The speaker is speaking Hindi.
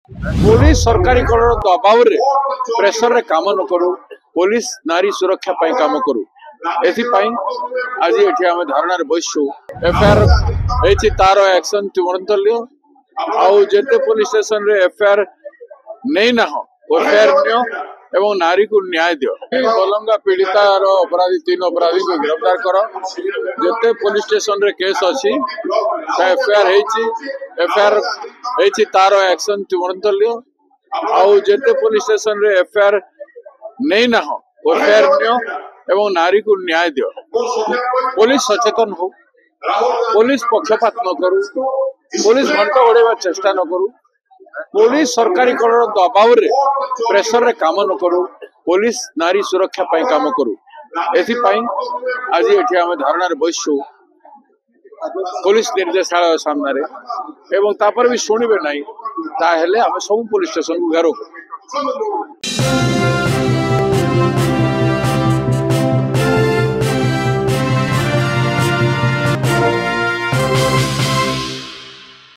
पुलिस सरकारी दबाव रे प्रेशर रे काम न करू पुलिस नारी सुरक्षा पाई काम करू एथिपाई आज एठी आमे धारणा रे बसछु एफआईआर हेछि तारो एक्शन तुरंत लियो आउ जेते पुलिस स्टेशन रे एफआईआर नहीं ना हो एफआईआर नियो एवं नारी को न्याय दियो बलंगा पीड़िता अपराधी 3 अपराधी को गिरफ्तार करो जेते पुलिस स्टेशन रे केस अछि एफआईआर हेछि तारो एक्शन तुरंत लियो आउ जेते पुलिस स्टेशन रे एफआईआर नहीं ना हो एफआईआर नियो एवं नारी को न्याय दियो पुलिस सचेतन हो पुलिस पक्षपात न करू पुलिस घंटा ओढ़ेवा चेष्टा न करू पुलिस सरकारी दबाव रे प्रेशर रे काम न करू पुलिस नारी सुरक्षा पाई काम करू एथिपाई आज एठी आमे धारणा रे बसछु पुलिस निर्देशालय सामने रे एवं तापर भी शुणिबे नाही ता हेले आमे सब पुलिस स्टेशन को घेरो